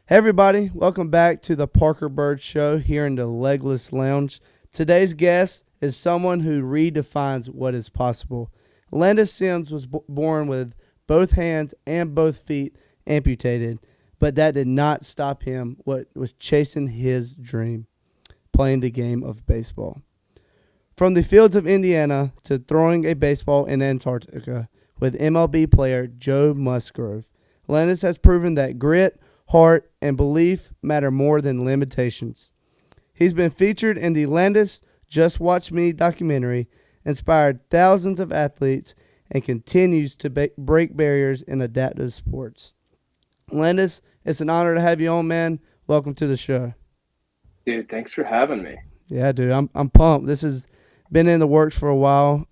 Hey everybody, welcome back to the Parker Byrd Show here in the Legless Lounge. Today's guest is someone who redefines what is possible. Landis Sims was born with both hands and both feet amputated, but that did not stop him what was chasing his dream, playing the game of baseball. From the fields of Indiana to throwing a baseball in Antarctica with MLB player Joe Musgrove, Landis has proven that grit, heart, and belief matter more than limitations. He's been featured in the Landis Just Watch Me documentary, inspired thousands of athletes, and continues to break barriers in adaptive sports. Landis, it's an honor to have you on, man. Welcome to the show. Dude, thanks for having me. Yeah, dude, I'm pumped. This has been in the works for a while,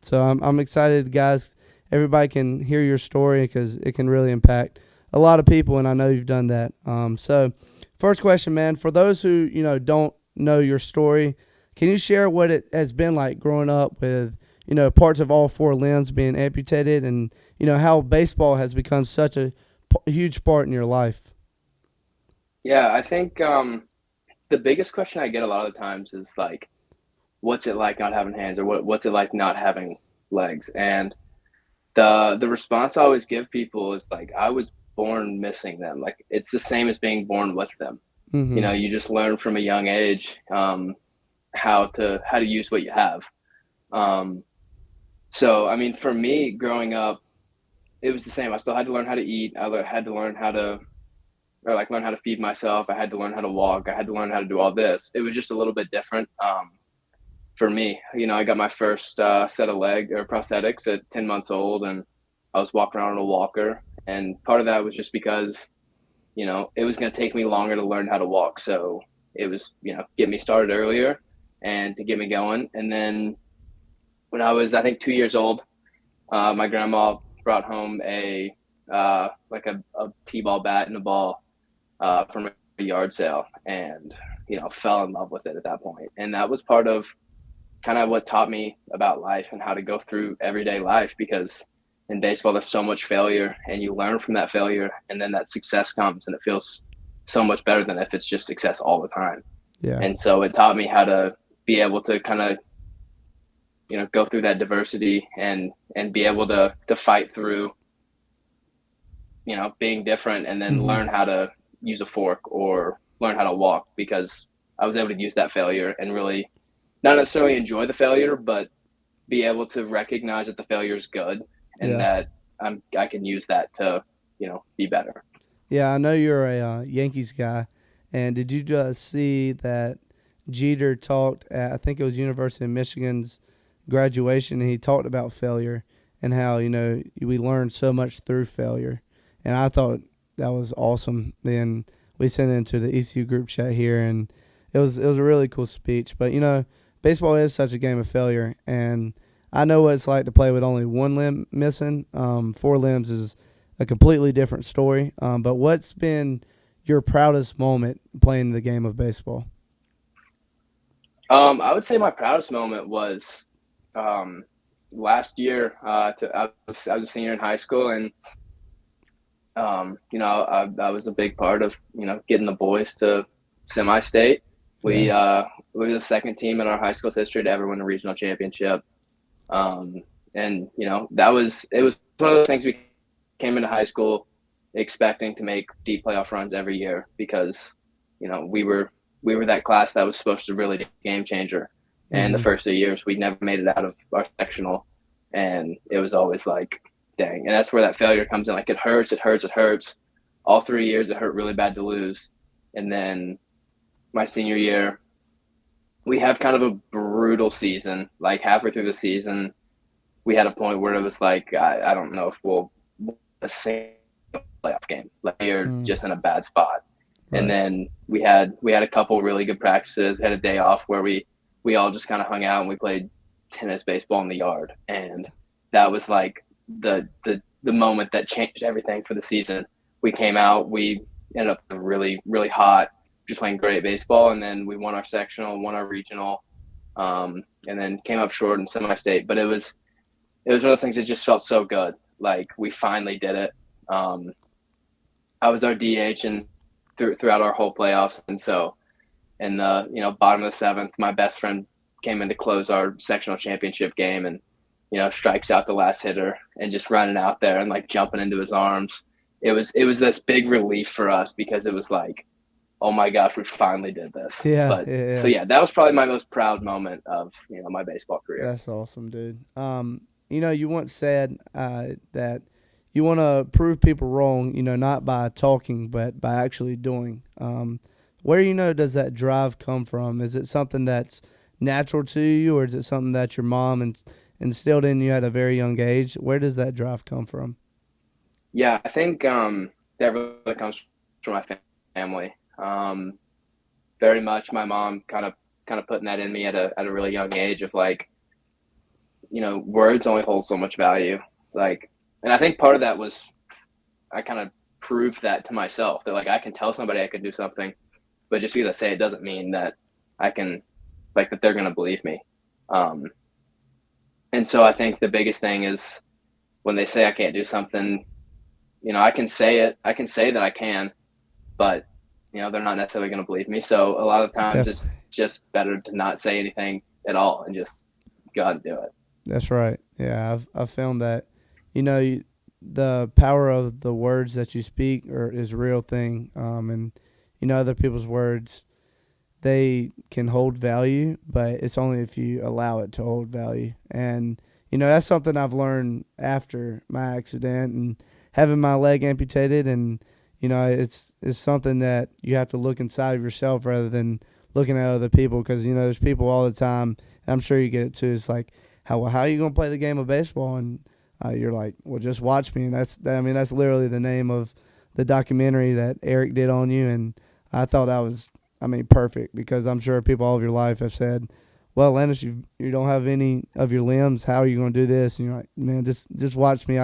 so I'm excited, guys. Everybody can hear your story because it can really impact a lot of people, and I know you've done that. So, first question, man, for those who don't know your story, can you share what it has been like growing up with parts of all four limbs being amputated, and how baseball has become such a huge part in your life? Yeah, I think the biggest question I get a lot of the times is like, what's it like not having hands, or what's it like not having legs? And the response I always give people is like, I was born missing them. Like it's the same as being born with them. Mm-hmm. You just learn from a young age how to use what you have. Um, so I mean, for me, growing up, it was the same. I still had to learn how to eat. Had to learn how to or like learn how to feed myself. I had to learn how to walk. I had to learn how to do all this. It was just a little bit different for me. I got my first set of leg or prosthetics at 10 months old, and I was walking around on a walker. And part of that was just because it was going to take me longer to learn how to walk. So it was get me started earlier and to get me going. And then when I was I think 2 years old, my grandma brought home a like a t-ball bat and a ball from a yard sale, and fell in love with it at that point. And that was part of kind of what taught me about life and how to go through everyday life, because in baseball there's so much failure, and you learn from that failure, and then that success comes, and it feels so much better than if it's just success all the time. Yeah. And so it taught me how to be able to kind of go through that diversity and be able to fight through being different, and then Mm-hmm. learn how to use a fork or learn how to walk, because I was able to use that failure and really not necessarily enjoy the failure, but be able to recognize that the failure is good, and Yeah. that I can use that to, be better. Yeah, I know you're a Yankees guy, and did you just see that Jeter talked at, I think it was University of Michigan's graduation, and he talked about failure and how we learn so much through failure, and I thought that was awesome. Then we sent it into the ECU group chat here, and it was a really cool speech. But baseball is such a game of failure, and I know what it's like to play with only one limb missing. Four limbs is a completely different story. But what's been your proudest moment playing the game of baseball? I would say my proudest moment was um, last year. I was a senior in high school, and I was a big part of getting the boys to semi-state. Yeah. We were the second team in our high school's history to ever win a regional championship. Um, and it was one of those things. We came into high school expecting to make deep playoff runs every year, because we were that class that was supposed to really be a game changer. And the Mm-hmm. first 2 years, we never made it out of our sectional, and it was always like, dang. And that's where that failure comes in. Like, it hurts, it hurts, it hurts. All 3 years, it hurt really bad to lose. And then my senior year, we have kind of a brutal season. Like, halfway through the season, we had a point where it was like, I don't know if we'll win a single playoff game. Like, you're Mm. just in a bad spot. And Right. then we had a couple really good practices. Had a day off where we all just kind of hung out and we played tennis, baseball in the yard, and that was like the moment that changed everything for the season. We came out, we ended up really really hot, just playing great baseball, and then we won our sectional, won our regional, and then came up short in semi-state. But it was one of those things that just felt so good. Like, we finally did it. Um, I was our DH, and throughout our whole playoffs. And so in the bottom of the seventh, my best friend came in to close our sectional championship game, and strikes out the last hitter and just running out there and like jumping into his arms. It was this big relief for us because it was like, oh my gosh, we finally did this. Yeah, But yeah, so yeah. yeah, that was probably my most proud moment of my baseball career. That's awesome, dude. You once said that you want to prove people wrong, not by talking, but by actually doing. Where does that drive come from? Is it something that's natural to you, or is it something that your mom instilled in you at a very young age? Where does that drive come from? Yeah, I think that really comes from my family. Very much my mom kind of putting that in me at a really young age of like, words only hold so much value. Like, and I think part of that was I kind of proved that to myself that like I can tell somebody I can do something, but just because I say it doesn't mean that I can like that they're gonna believe me. Um, and so I think the biggest thing is when they say I can't do something, I can say it. I can say that I can, but they're not necessarily going to believe me. So a lot of times it's Definitely. just better to not say anything at all and just go out and do it. That's right. Yeah, I've found that, the power of the words that you speak is a real thing. And other people's words, they can hold value, but it's only if you allow it to hold value. And that's something I've learned after my accident and having my leg amputated. And it's something that you have to look inside of yourself rather than looking at other people, because there's people all the time. And I'm sure you get it too. It's like, how are you gonna play the game of baseball? And you're like, well, just watch me. And that's literally the name of the documentary that Eric did on you. And I thought that was, perfect, because I'm sure people all of your life have said, well, Landis, you don't have any of your limbs. How are you going to do this? And you're like, man, just watch me.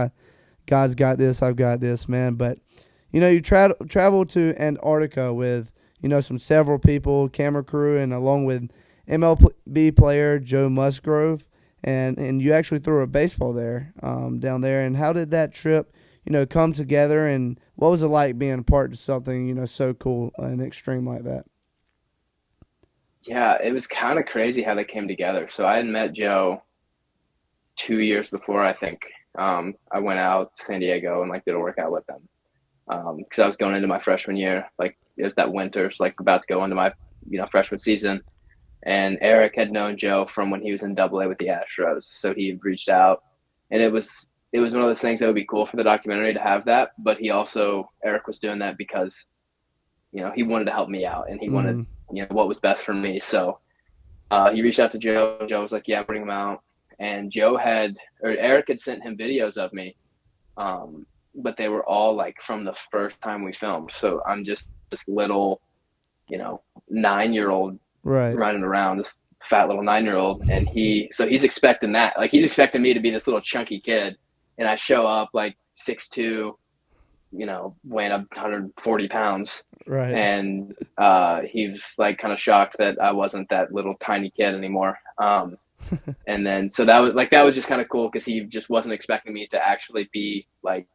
God's got this. I've got this, man. But you travel to Antarctica with some several people, camera crew, and along with MLB player Joe Musgrove, and you actually threw a baseball there, down there. And how did that trip come together? And what was it like being a part of something so cool and extreme like that? Yeah, it was kind of crazy how they came together. So I had met Joe 2 years before, I think. I went out to San Diego and like did a workout with them because I was going into my freshman year. Like it was that winter, so like about to go into my freshman season. And Eric had known Joe from when he was in Double A with the Astros, so he reached out, and it was one of those things that would be cool for the documentary to have that. But Eric was doing that because he wanted to help me out, and he wanted Mm-hmm. what was best for me. So he reached out to Joe. Joe was like, "Yeah, bring him out." And Eric had sent him videos of me, but they were all like from the first time we filmed. So I'm just this little, 9 year old Right. running around, this fat little 9 year old, and he's expecting that. Like he's expecting me to be this little chunky kid, and I show up like 6'2", weighing up 140 pounds. Right. And he was like kind of shocked that I wasn't that little tiny kid anymore. And then so that was just kind of cool because he just wasn't expecting me to actually be like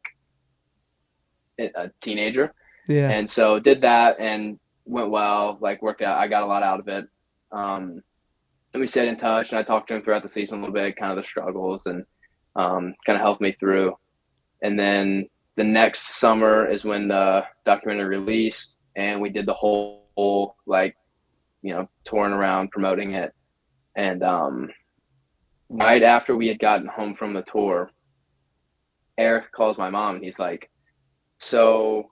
a teenager. Yeah. And so did that and went well, like worked out. I got a lot out of it. And we stayed in touch, and I talked to him throughout the season a little bit, kind of the struggles, and kind of helped me through. And then the next summer is when the documentary released, and we did the whole like touring around promoting it. And right after we had gotten home from the tour, Eric calls my mom, and he's like, "So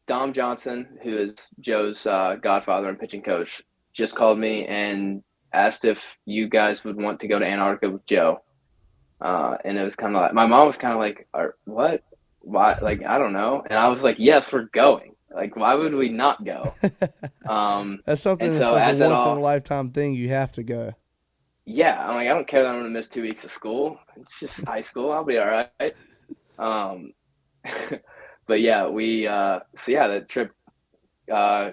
Dom Johnson, who is Joe's godfather and pitching coach, just called me and asked if you guys would want to go to Antarctica with Joe." And it was kind of like my mom was kind of like, "What? Why? Like I don't know." And I was like, "Yes, we're going. Like why would we not go?" Um, That's something and that's so like a as that once in a all, lifetime thing. You have to go. yeah, I'm like, I don't care that I'm gonna miss 2 weeks of school. It's just high school. I'll be all right. Um, but yeah, so yeah, the trip uh,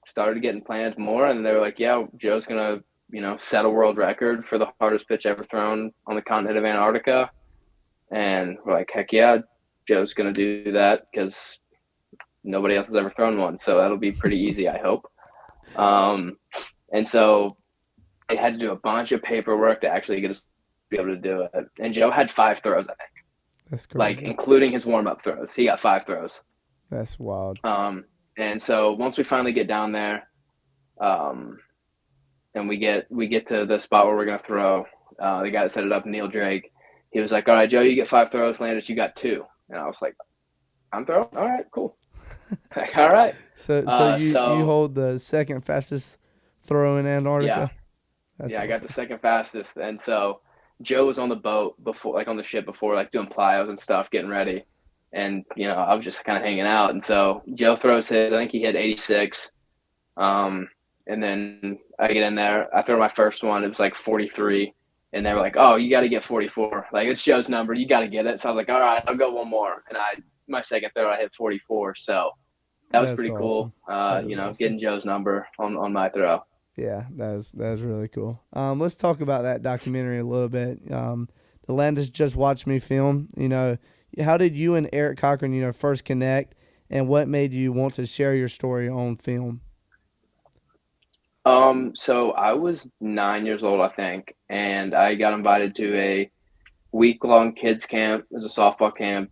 started getting planned more, and they were like, "Yeah, Joe's gonna, set a world record for the hardest pitch ever thrown on the continent of Antarctica." And we're like, "Heck yeah, Joe's gonna do that because nobody else has ever thrown one, so that'll be pretty easy, I hope. Um, and so they had to do a bunch of paperwork to actually get us to be able to do it. And Joe had 5 throws, I think, That's like crazy. including his warm up throws. He got 5 throws. That's wild. And so once we finally get down there, um, and we get to the spot where we're gonna throw, the guy that set it up, Neil Drake, he was like, "All right, Joe, you get 5 throws. Landis, you got 2." And I was like, "I'm throwing. All right, cool. Like, all right." So you So hold the second fastest throw in yeah, Antarctica. That's yeah, I got the awesome. second fastest, and so Joe was on the boat before, like on the ship before, like doing plyos and stuff, getting ready, and I was just kind of hanging out, and so Joe throws his. I think he hit 86. Um, and then I get in there. I throw my first one. It was like 43. And they were like, "Oh, you got to get 44. Like, it's Joe's number. You got to get it." So I was like, "All right, I'll go one more." And my second throw, I hit 44. So that was That's pretty cool. awesome. That is awesome. Getting Joe's number on my throw. Yeah, that is really cool. Let's talk about that documentary a little bit. The Landis Just Watch Me film. How did you and Eric Cochran, first connect, and what made you want to share your story on film? So I was 9 years old, I think, and I got invited to a week-long kids camp. It was a softball camp.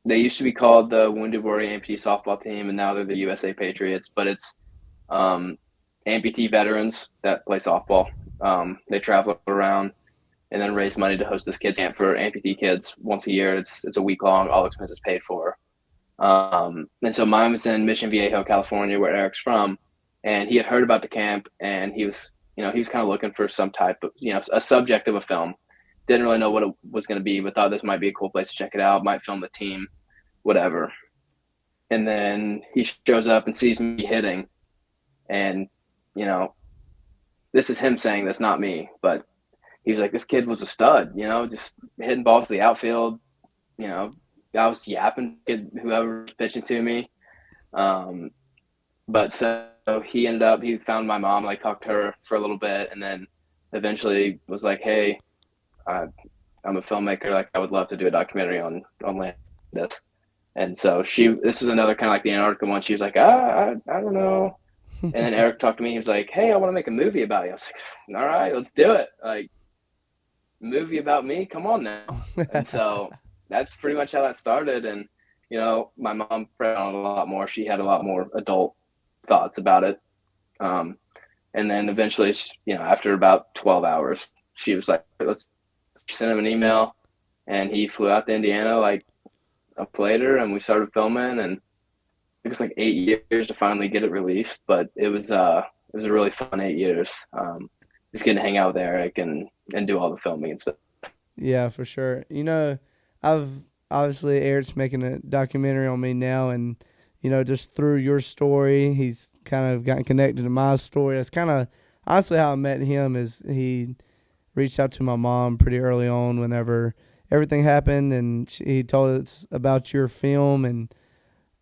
They used to be called the Wounded Warrior Amputee softball team, and now they're the USA Patriots. But it's um, amputee veterans that play softball. They travel around and then raise money to host this kids camp for amputee kids once a year. It's a week long, all expenses paid for. And so mine was in Mission Viejo, California, where Eric's from, and he had heard about the camp, and he was kind of looking for some type of a subject of a film. Didn't really know what it was going to be, but thought this might be a cool place to check it out. Might film the team, whatever. And then he shows up and sees me hitting, and you know, this is him saying this, not me. But he was like, "This kid was a stud, just hitting balls to the outfield. You know, I was yapping to whoever was pitching to me." Um, but so he found my mom, like talked to her for a little bit, and then eventually was like, "Hey, uh, I'm a filmmaker. Like, I would love to do a documentary on Landis." And so this was another kind of like the Antarctica one. She was like, I don't know. And then Eric talked to me. He was like, "Hey, I want to make a movie about you." I was like, "All right, let's do it." Like, movie about me? Come on now. And so that's pretty much how that started. And, my mom preyed on it a lot more. She had a lot more adult thoughts about it. Um, and then eventually, after about 12 hours, she was like, "Let's send him an email." And he flew out to Indiana like a month later, and we started filming. And it was like 8 years to finally get it released, but it was a really fun 8 years. Just getting to hang out with Eric and do all the filming and stuff. Yeah, for sure. I've obviously Eric's making a documentary on me now, and just through your story, he's kind of gotten connected to my story. That's kind of honestly how I met him. Is he reached out to my mom pretty early on whenever everything happened, and he told us about your film. And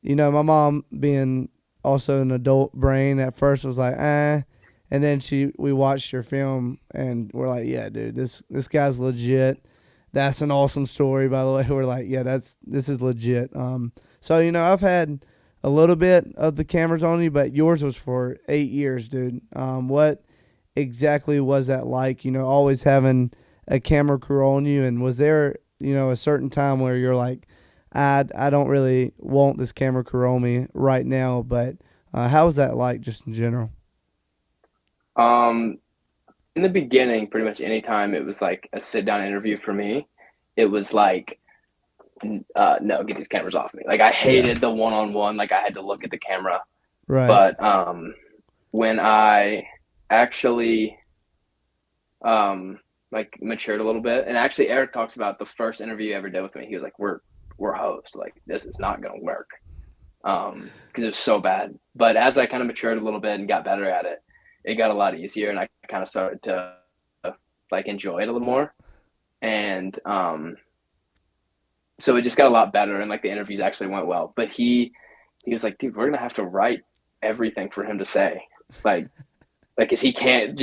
my mom being also an adult brain at first was like, and then we watched your film and we're like, yeah, dude, this guy's legit. That's an awesome story, by the way. We're like, yeah, this is legit. So I've had a little bit of the cameras on you, but yours was for 8 years, dude. What exactly was that like? Always having a camera crew on you, and was there a certain time where you're like, I don't really want this camera crew on me right now, but how was that like just in general? Um, in the beginning, pretty much anytime it was like a sit down interview for me, it was like, no, get these cameras off me. Like, I Yeah, hated the one on one. Like, I had to look at the camera. right. But when I actually like matured a little bit, and actually Eric talks about the first interview he ever did with me. He was like, "We're hosts. Like, this is not gonna work." Because it was so bad. But as I kind of matured a little bit and got better at it, it got a lot easier, and I kind of started to like enjoy it a little more. And so it just got a lot better, and like the interviews actually went well. But he was like, "Dude, we're gonna have to write everything for him to say, like, because he can't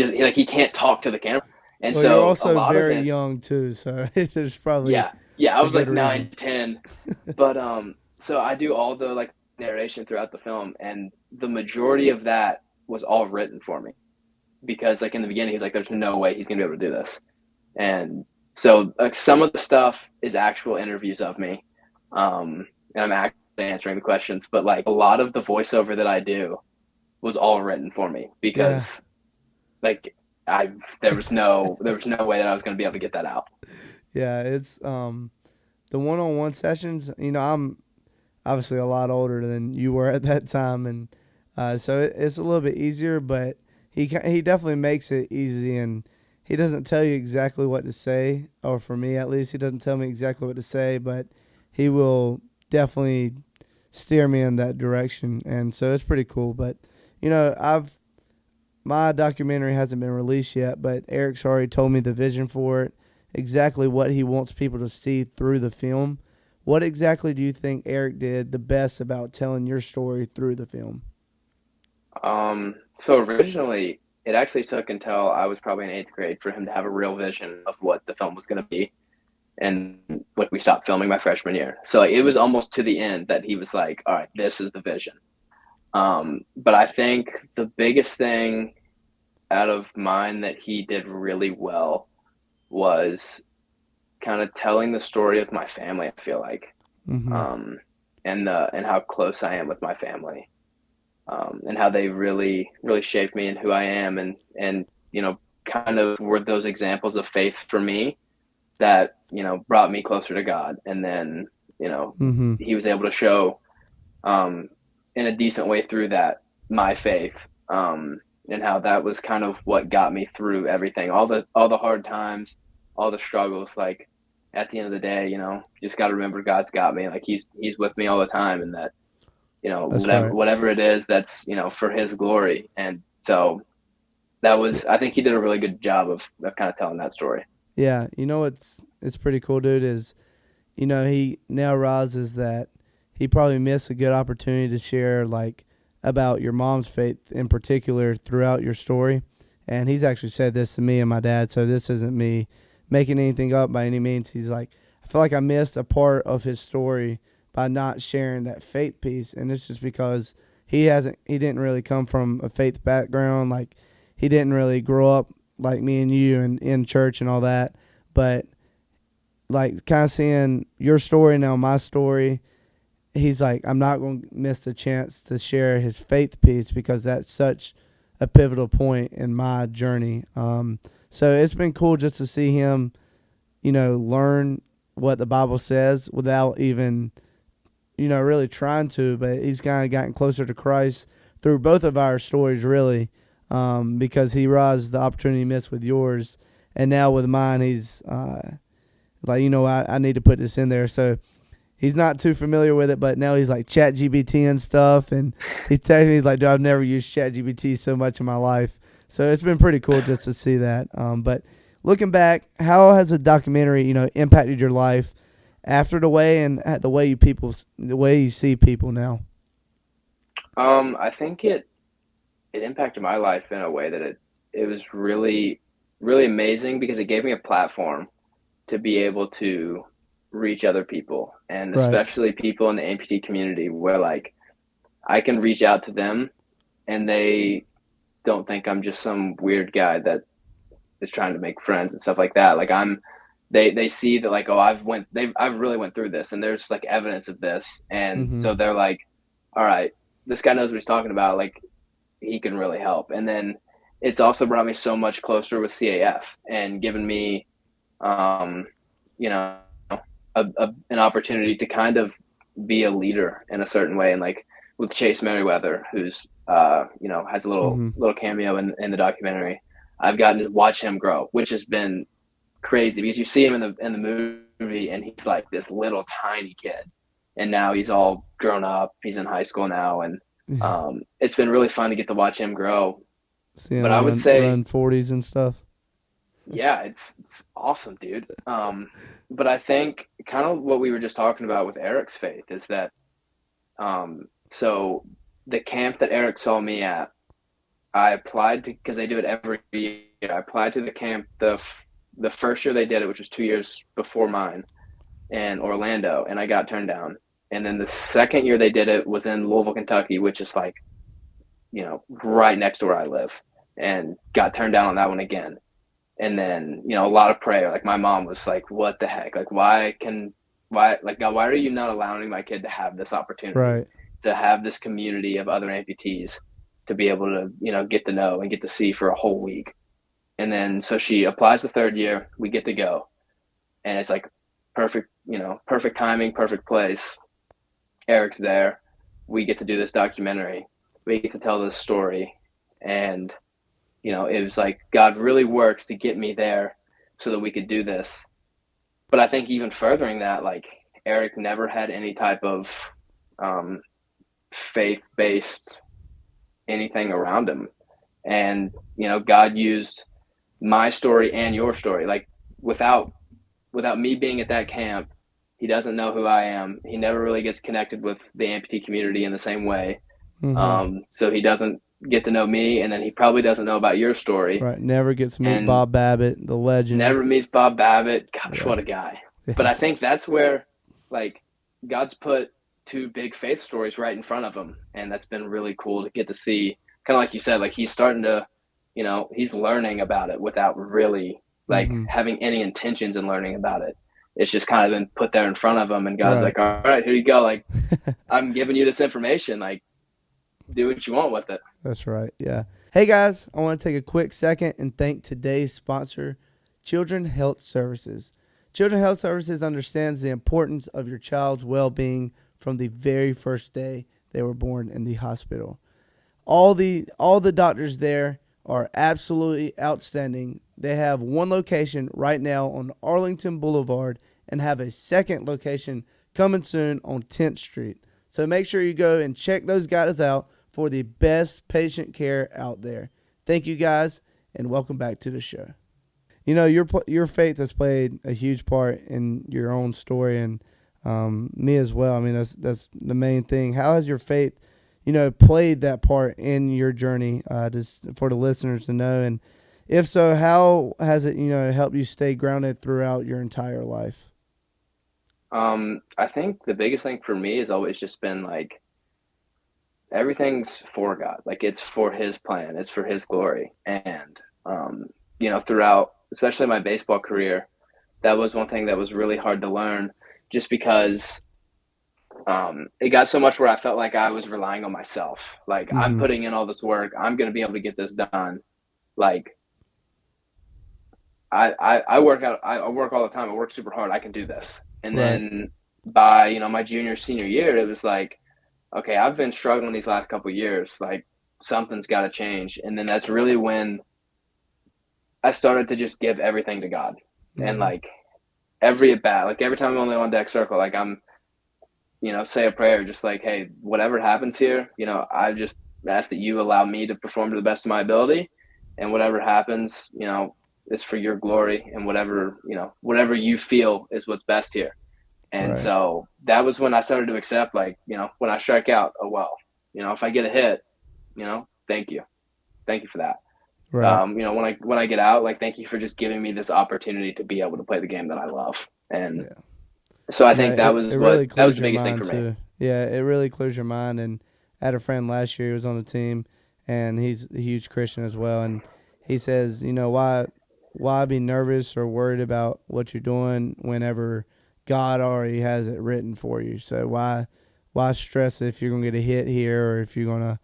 talk to the camera." And Well, you're so a also lot of very it, young too, so there's probably yeah, I a was good like reason. 9, 10, but so I do all the like narration throughout the film, and the majority of that was all written for me because like in the beginning he's like, there's no way he's gonna be able to do this. And so like some of the stuff is actual interviews of me, and I'm actually answering the questions, but like a lot of the voiceover that I do was all written for me because Yeah. like I there was no way that I was going to be able to get that out. Yeah, it's the one-on-one sessions, I'm obviously a lot older than you were at that time, and so it's a little bit easier. But he definitely makes it easy, and he doesn't tell you exactly what to say, or for me at least, he doesn't tell me exactly what to say, but he will definitely steer me in that direction, and so it's pretty cool. But I've my documentary hasn't been released yet, but Eric's already told me the vision for it, exactly what he wants people to see through the film. What exactly do you think Eric did the best about telling your story through the film? So originally, it actually took until I was probably in eighth grade for him to have a real vision of what the film was going to be. And like we stopped filming my freshman year. So like, it was almost to the end that he was like, all right, this is the vision. But I think the biggest thing out of mine that he did really well was kind of telling the story of my family, I feel like, Mm-hmm. um, and how close I am with my family, and how they really shaped me and who I am, and kind of were those examples of faith for me that brought me closer to God, and then Mm-hmm. he was able to show um, in a decent way through that my faith, and how that was kind of what got me through everything, all the hard times, all the struggles. Like at the end of the day, you just got to remember God's got me. Like he's with me all the time, and that That's right. whatever it is, that's for His glory. And so that was, I think he did a really good job of kind of telling that story. Yeah, it's pretty cool, dude. Is he now realizes that he probably missed a good opportunity to share like about your mom's faith in particular throughout your story. And he's actually said this to me and my dad, so this isn't me making anything up by any means. He's like, I feel like I missed a part of his story by not sharing that faith piece, and it's just because he didn't really come from a faith background. Like he didn't really grow up like me and you and in church and all that. But like kind of seeing your story now, my story, he's like, I'm not going to miss the chance to share his faith piece because that's such a pivotal point in my journey. So it's been cool just to see him, learn what the Bible says without even, really trying to. But he's kind of gotten closer to Christ through both of our stories, really, because he realized the opportunity he missed with yours. And now with mine, he's like, I need to put this in there. So he's not too familiar with it, but now he's like Chat GBT and stuff. And he's telling me, like, dude, I've never used Chat GBT so much in my life. So it's been pretty cool just to see that. But looking back, how has a documentary, impacted your life after the way and at the way you see people now? I think it impacted my life in a way that it was really amazing because it gave me a platform to be able to reach other people, and Right. especially people in the amputee community where like I can reach out to them and they don't think I'm just some weird guy that is trying to make friends and stuff like that. Like they see that like, oh, I've really went through this and there's like evidence of this, and Mm-hmm. so they're like, all right, this guy knows what he's talking about, like he can really help. And then it's also brought me so much closer with CAF and given me um, you know, an opportunity to kind of be a leader in a certain way. And like with Chase Merriweather, who's has a Mm-hmm. little cameo in the documentary, I've gotten to watch him grow, which has been crazy because you see him in the movie and he's like this little tiny kid, and now he's all grown up. He's in high school now, and Yeah. it's been really fun to get to watch him grow. See But him I would run say, 40s and stuff. yeah, it's awesome, dude. But I think kind of what we were just talking about with Eric's faith is that so the camp that Eric saw me at, I applied to because they do it every year. I applied to the camp the first year they did it, which was 2 years before mine in Orlando, and I got turned down. And then the second year they did it was in Louisville, Kentucky, which is like, right next to where I live, and got turned down on that one again. And then, a lot of prayer. Like my mom was like, what the heck? Like, like, God, why are you not allowing my kid to have this opportunity, Right. to have this community of other amputees to be able to, get to know and get to see for a whole week? And then, so she applies the third year, we get to go. And it's like perfect, perfect timing, perfect place. Eric's there. We get to do this documentary. We get to tell this story. And, it was like God really works to get me there so that we could do this. But I think even furthering that, like Eric never had any type of um, faith based anything around him. And, God used my story and your story. Like without me being at that camp, he doesn't know who I am. He never really gets connected with the amputee community in the same way. Mm-hmm. So he doesn't get to know me, and then he probably doesn't know about your story, Right. Never gets to meet and Bob Babbitt, the legend. never meets Bob Babbitt. Gosh, Yeah. what a guy. But Yeah. I think that's where, like, God's put two big faith stories right in front of him, and that's been really cool to get to see. Kind of like you said, like he's starting to, he's learning about it without really like Mm-hmm. having any intentions in learning about it. It's just kind of been put there in front of him, and God's Right. like, all right, here you go. Like, I'm giving you this information. Like, do what you want with it. That's right. Yeah. Hey guys, I want to take a quick second and thank today's sponsor, Children Health Services. Children Health Services understands the importance of your child's well-being from the very first day they were born in the hospital. All the doctors there are absolutely outstanding. They have one location right now on Arlington Boulevard and have a second location coming soon on 10th Street. So make sure you go and check those guys out for the best patient care out there. Thank you guys, and welcome back to the show. Your faith has played a huge part in your own story, and me as well. I mean, that's the main thing. How has your faith, played that part in your journey? Just for the listeners to know, and if so, how has it, helped you stay grounded throughout your entire life? I think the biggest thing for me has always just been like everything's for God. Like it's for His plan. It's for His glory. And throughout, especially my baseball career, that was one thing that was really hard to learn, just because it got so much where I felt like I was relying on myself. Like I'm Mm-hmm. putting in all this work. I'm going to be able to get this done. Like I work out. I work all the time. I work super hard. I can do this. And Right. then by my junior senior year, it was like, okay, I've been struggling these last couple of years. Like something's got to change. And then that's really when I started to just give everything to God. And Mm-hmm. like every at bat, like every time I'm on the on deck circle, like I'm, say a prayer, just like, hey, whatever happens here, I just ask that you allow me to perform to the best of my ability, and whatever happens, is for your glory, and whatever you feel is what's best here. And Right. so that was when I started to accept, like, when I strike out, oh well, if I get a hit, thank you for that. Right. When I get out, like, thank you for just giving me this opportunity to be able to play the game that I love. And Yeah. so I think that It was really that was clears the your biggest thing mind for me. too. Yeah, it really clears your mind. And I had a friend last year who was on the team, and he's a huge Christian as well. And he says, why be nervous or worried about what you're doing whenever God already has it written for you? So why stress if you're gonna get a hit here or if you're gonna,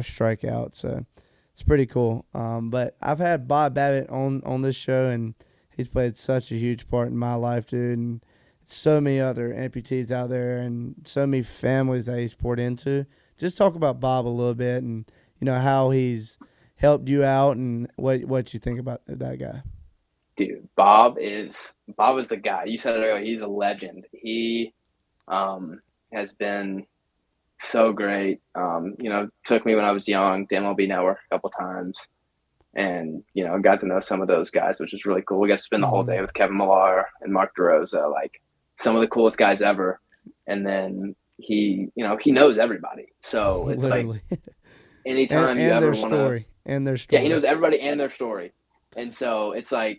strike out? So it's pretty cool. But I've had Bob Babbitt on this show, and he's played such a huge part in my life, dude. And so many other amputees out there and so many families that he's poured into. Just talk about Bob a little bit and how he's helped you out and what you think about that guy. Dude, Bob is the guy. You said it earlier, he's a legend. He has been so great. Took me when I was young to MLB Network a couple times, and got to know some of those guys, which was really cool. We got to spend the whole Mm-hmm. day with Kevin Millar and Mark DeRosa, like some of the coolest guys ever. And then he knows everybody, so it's like Literally. and anytime you and their ever want to, story. And their yeah, he story. knows everybody and their story. And so it's like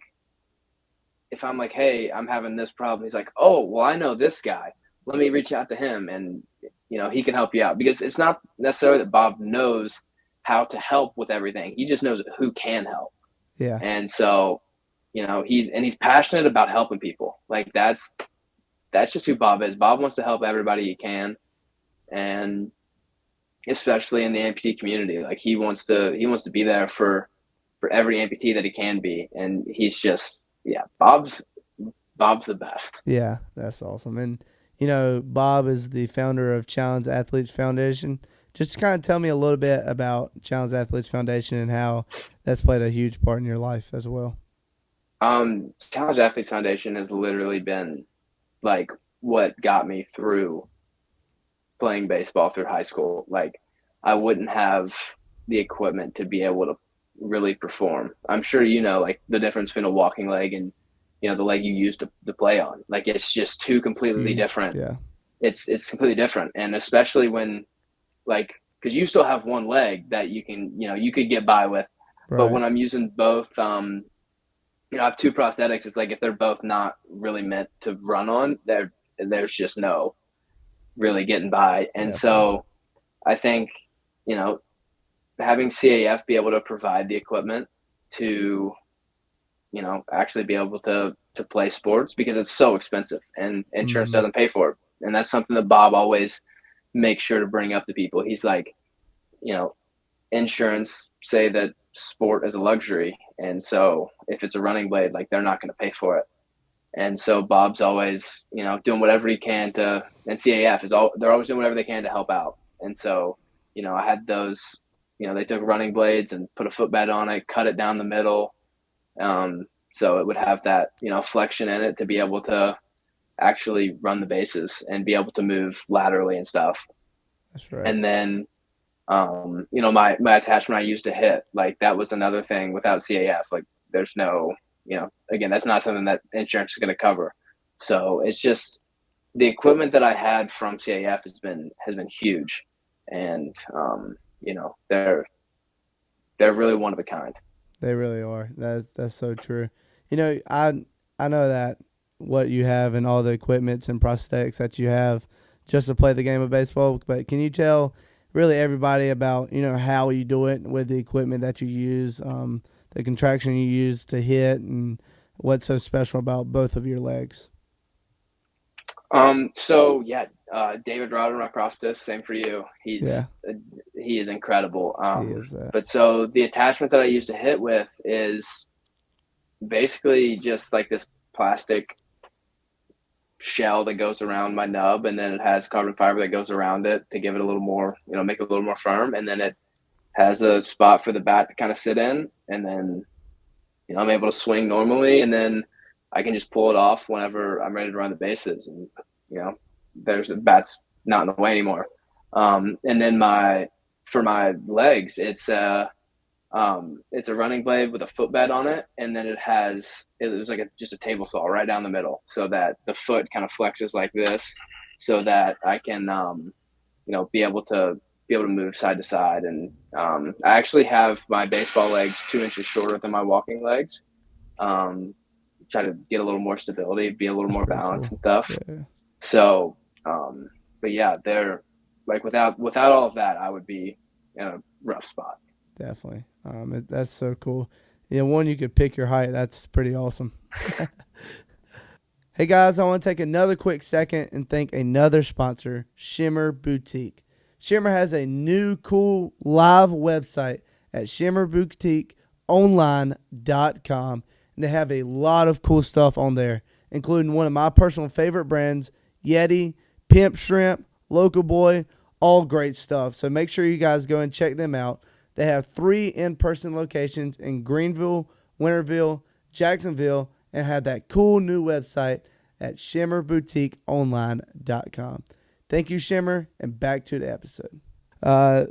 if I'm like, hey, I'm having this problem, he's like, oh, well, I know this guy. let me reach out to him, and he can help you out, because it's not necessarily that Bob knows how to help with everything. He just knows who can help. Yeah. And so, he's passionate about helping people. Like that's just who Bob is. Bob wants to help everybody he can, and especially in the amputee community. Like he wants to be there for every amputee that he can be, and he's just, yeah, Bob's the best. Yeah, that's awesome. And Bob is the founder of Challenge Athletes Foundation. Just kind of tell me a little bit about Challenge Athletes Foundation and how that's played a huge part in your life as well. Challenge Athletes Foundation has literally been like what got me through playing baseball through high school. Like I wouldn't have the equipment to be able to really perform. I'm sure like the difference between a walking leg and the leg you use to play on. Like it's just two It's completely huge. different. Yeah. It's completely different, and especially when like because you still have one leg that you could get by with, but Right. when I'm using both, I have two prosthetics. It's like if they're both not really meant to run on, there's just no really getting by. And Definitely. so I think, you know, having CAF be able to provide the equipment to, actually be able to play sports, because it's so expensive and insurance Hmm. doesn't pay for it. And that's something that Bob always makes sure to bring up to people. He's like, you know, insurance say that sport is a luxury. And so if it's a running blade, like they're not going to pay for it. And so Bob's always, doing whatever he can and CAF they're always doing whatever they can to help out. And so, I had those, they took running blades and put a footbed on it, cut it down the middle. So it would have that, flexion in it to be able to actually run the bases and be able to move laterally and stuff. That's right. And then, my attachment I used to hit, like that was another thing without CAF. Like there's no, again, that's not something that insurance is going to cover. So it's just the equipment that I had from CAF has been huge, and they're really one of a kind. They really are. That's so true. I know that what you have and all the equipments and prosthetics that you have just to play the game of baseball. But can you tell really everybody about how you do it with the equipment that you use, the contraction you use to hit, and what's so special about both of your legs? So yeah, David Rodden across this, same for you. Yeah, He is incredible. he is that. But so the attachment that I use to hit with is basically just like this plastic shell that goes around my nub, and then it has carbon fiber that goes around it to give it a little more, make it a little more firm, and then it has a spot for the bat to kind of sit in, and then I'm able to swing normally, and then I can just pull it off whenever I'm ready to run the bases, and you know, there's the bat's not in the way anymore. And then for my legs, it's a running blade with a footbed on it, and then it was like just a table saw right down the middle, so that the foot kind of flexes like this, so that I can be able to move side to side. And I actually have my baseball legs 2 inches shorter than my walking legs. Um, Try to get a little more stability, be a little That's more pretty balanced cool. and stuff. Yeah, So, but yeah, they're like without all of that, I would be in a rough spot. definitely. That's so cool. One, you could pick your height. That's pretty awesome. Hey guys, I want to take another quick second and thank another sponsor, Shimmer Boutique. Shimmer has a new cool live website at shimmerboutiqueonline.com, and they have a lot of cool stuff on there, including one of my personal favorite brands, Yeti, Pimp Shrimp, Local Boy, all great stuff. So make sure you guys go and check them out. They have 3 in-person locations in Greenville, Winterville, Jacksonville, and have that cool new website at shimmerboutiqueonline.com. Thank you, Shimmer, and back to the episode.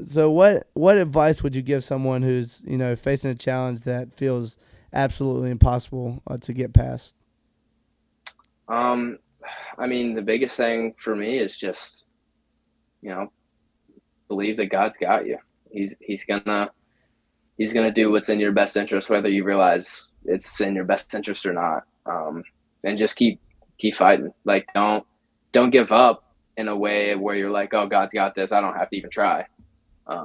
So what advice would you give someone who's facing a challenge that feels absolutely impossible to get past? Um, I mean, the biggest thing for me is just you know believe that God's got you. He's gonna do what's in your best interest, whether you realize it's in your best interest or not. And just keep fighting. Like don't give up. in a way where you're like, oh, God's got this. I don't have to even try.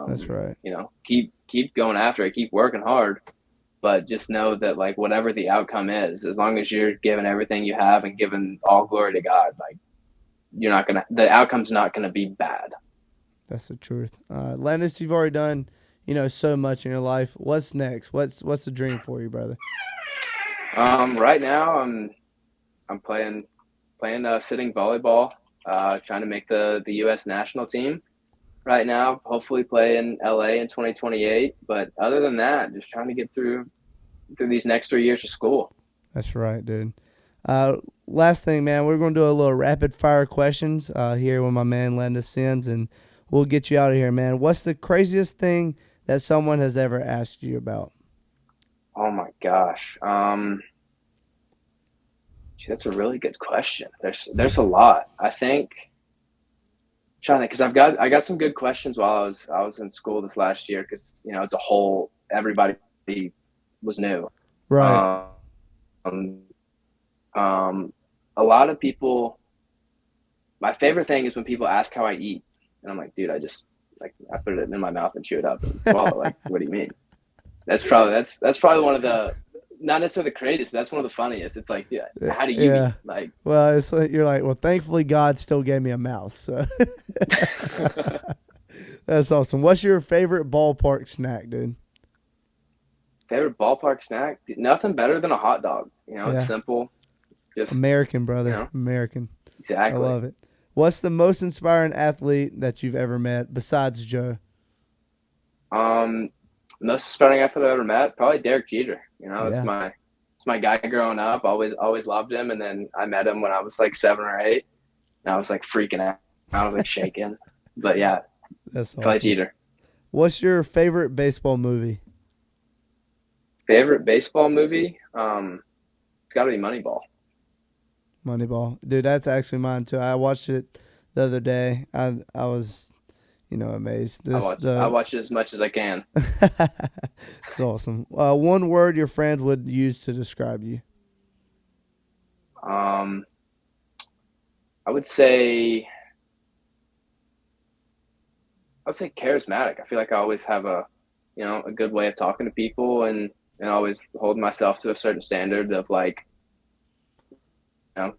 That's right. Keep going after it, keep working hard, but just know that like whatever the outcome is, as long as you're giving everything you have and giving all glory to God, like the outcome's not gonna be bad. That's the truth. Landis, you've already done, so much in your life. What's next? What's the dream for you, brother? Right now I'm playing sitting volleyball, trying to make the U.S. national team. Right now, hopefully play in LA in 2028. But other than that, just trying to get through these next 3 years of school. That's right, dude. Uh, Last thing, man, we're going to do a little rapid fire questions here with my man Landis Sims, and we'll get you out of here, man. What's the craziest thing that someone has ever asked you about? Oh my gosh. That's a really good question. There's a lot. I think trying to because I got some good questions while I was in school this last year because it's a whole everybody was new. Right. Um, um, a lot of people. My favorite thing is when people ask how I eat, and I'm like, dude, I put it in my mouth and chew it up and swallow. Like, what do you mean? That's probably one of the not necessarily the craziest, but that's one of the funniest. It's like, yeah, how do you Yeah. eat? Like, Well, it's like you're like, well, thankfully God still gave me a mouth. So that's awesome. What's your favorite ballpark snack, dude? favorite ballpark snack? Nothing better than a hot dog. It's Yeah. simple. Just American, brother. you know, American. I exactly. love it. What's the most inspiring athlete that you've ever met besides Joe? Um, Most starting athlete I've ever met, probably Derek Jeter. Yeah. It's my guy growing up. Always loved him, and then I met him when I was like 7 or 8, and I was like freaking out. I was like shaking. But yeah, That's probably awesome. Jeter. What's your favorite baseball movie? Favorite baseball movie? It's got to be Moneyball. Moneyball. Dude, that's actually mine too. I watched it the other day. I was, amazed. I watch it as much as I can. It's awesome. One word your friend would use to describe you. Um, I would say charismatic. I feel like I always have a good way of talking to people and always hold myself to a certain standard of like, you know,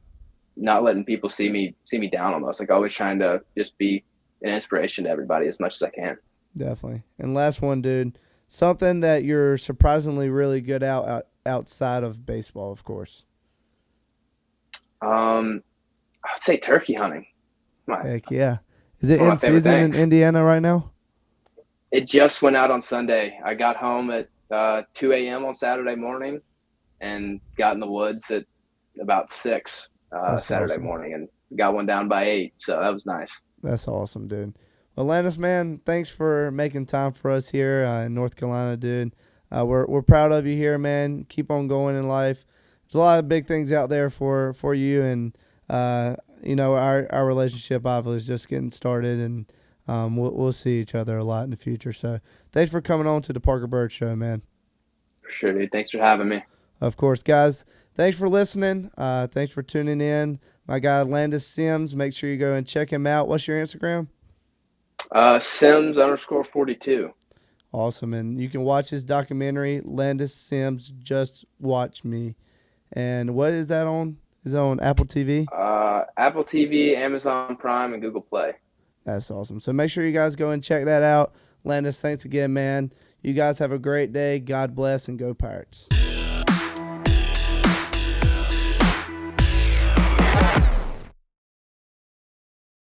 not letting people see me down almost. Like always trying to just be an inspiration to everybody as much as I can. Definitely. And last one, dude. Something that you're surprisingly really good outside of baseball, of course. I would say turkey hunting. My Heck yeah. Is it One of in my favorite season in things. Indiana right now? It just went out on Sunday. I got home at 2 a.m. on Saturday morning and got in the woods at about 6 That's Saturday awesome. morning and got one down by 8. So that was nice. That's awesome, dude. Well, Landis, man, thanks for making time for us here in North Carolina, dude. We're proud of you here, man. Keep on going in life. There's a lot of big things out there for you, and our relationship obviously is just getting started, and we'll see each other a lot in the future. So, thanks for coming on to the Parker Byrd Show, man. For sure, dude. Thanks for having me. Of course, guys. Thanks for listening. Thanks for tuning in. My guy Landis Sims. Make sure you go and check him out. What's your Instagram? Sims underscore 42. Awesome. And you can watch his documentary, Landis Sims, Just Watch Me. And what is that on? Is it on Apple TV? Apple TV, Amazon Prime, and Google Play. That's awesome. So make sure you guys go and check that out. Landis, thanks again, man. You guys have a great day. God bless and go Pirates.